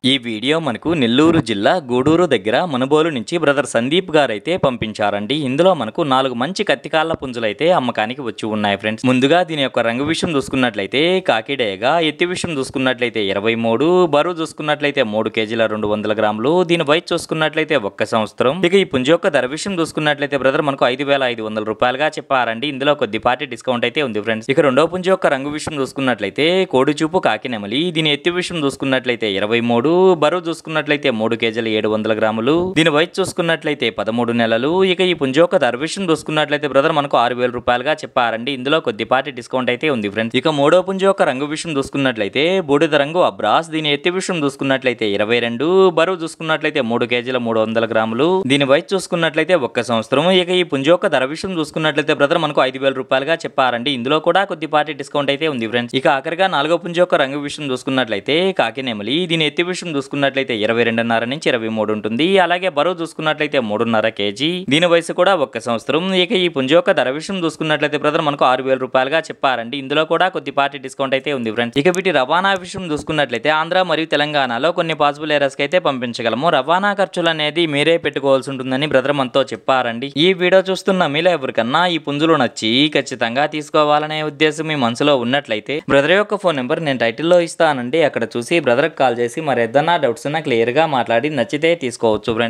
ఈ వీడియో మనకు నెల్లూరు జిల్లా గూడూరు దగ్గర మనుబోలు నుంచి బ్రదర్ సందీప్ గారు అయితే పంపించారండి. ఇందులో మనకు 4 మంచి కత్తికాళ్ళ పుంజులైతే అమ్మకానికి వచ్చి ఉన్నాయి ఫ్రెండ్స్. ముందుగా దీని యొక్క రంగు విషయం చూసుకున్నట్లయితే కాకిడేగా, ఎత్తి విషయం చూసుకున్నట్లయితే 23, బరువు చూసుకున్నట్లయితే 3 కేజీల 200 గ్రాములు, దీని వయసు చూసుకున్నట్లయితే 1 సంవత్సరం. ఇక ఈ పుంజు యొక్క ధర విషయం చూసుకున్నట్లయితే బ్రదర్ మనకు 5,500 రూపాయలుగా చెప్పారండి. ఇందులో కొద్దిపాటి డిస్కౌంట్ అయితే ఉంది ఫ్రెండ్స్. ఇక రెండో పుంజు యొక్క రంగు విషయం చూసుకున్నట్లయితే కోడి చూపు కాకి నెమలి, దీని ఎత్తి విషయం చూసుకున్నట్లయితే 23, బరువు చూసుకున్నట్లయితే 3 కేజీల 700 గ్రాములు, దీని వయసు చూసుకున్నట్లయితే 13 నెలలు. ఇక ఈ పుంజు యొక్క ధర విషయం చూసుకున్నట్లయితే బ్రదర్ మనకు 6,000 రూపాయలుగా చెప్పారండి. ఇందులో కొద్దిపాటి డిస్కౌంట్ అయితే ఉంది ఫ్రెండ్స్. ఇక మూడో పుంజు యొక్క రంగు విషయం చూసుకున్నట్లయితే బూడిద రంగు అబ్రాస్, దీని ఎత్తి విషయం చూసుకున్నట్లయితే 22, బరువు చూసుకున్నట్లయితే 3 కేజీల 300 గ్రాములు, దీని వయసు చూసుకున్నట్లయితే 1 సంవత్సరం. ఇక ఈ పుంజు యొక్క ధర విషయం చూసుకున్నట్లయితే బ్రదర్ మనకు 5,000 రూపాయలుగా చెప్పారండి. ఇందులో కూడా కొద్దిపాటి డిస్కౌంట్ అయితే ఉంది ఫ్రెండ్స్. ఇక ఆఖరిగా నాలుగో పుంజు యొక్క రంగు విషయం చూసుకున్నట్లయితే కాకి నెమలి, దీని ఎత్తి విషయం చూసుకున్నట్లయితే 22.5 నుంచి 23 ఉంటుంది. అలాగే బరువు చూసుకున్నట్లయితే 3.5 కేజీ, దీని వయసు కూడా 1 సంవత్సరం. ఇక ఈ పుంజు యొక్క ధర విషయం చూసుకున్నట్లయితే బ్రదర్ మనకు 6,000 రూపాయలుగా చెప్పారండి. ఇందులో కూడా కొద్దిపాటి డిస్కౌంట్ అయితే ఉంది ఫ్రెండ్స్. ఇక వీటి రవాణా విషయం చూసుకున్నట్లయితే ఆంధ్ర మరియు తెలంగాణలో కొన్ని పాసిబుల్ ఏరియాస్ కి అయితే పంపించగలము. రవాణా ఖర్చులు అనేది మీరే పెట్టుకోవాల్సి ఉంటుందని బ్రదర్ మనతో చెప్పారండి. ఈ వీడియో చూస్తున్న మీలో ఎవరికన్నా ఈ పుంజులు నచ్చి ఖచ్చితంగా తీసుకోవాలనే ఉద్దేశం మీ మనసులో ఉన్నట్లయితే బ్రదర్ యొక్క ఫోన్ నెంబర్ నేను టైటిల్లో ఇస్తానండి. అక్కడ చూసి బ్రదర్ కాల్ చేసి మరి ఏదన్నా డౌట్స్ ఉన్నా క్లియర్ గా మాట్లాడి నచ్చితే తీసుకోవచ్చు ఫ్రెండ్స్.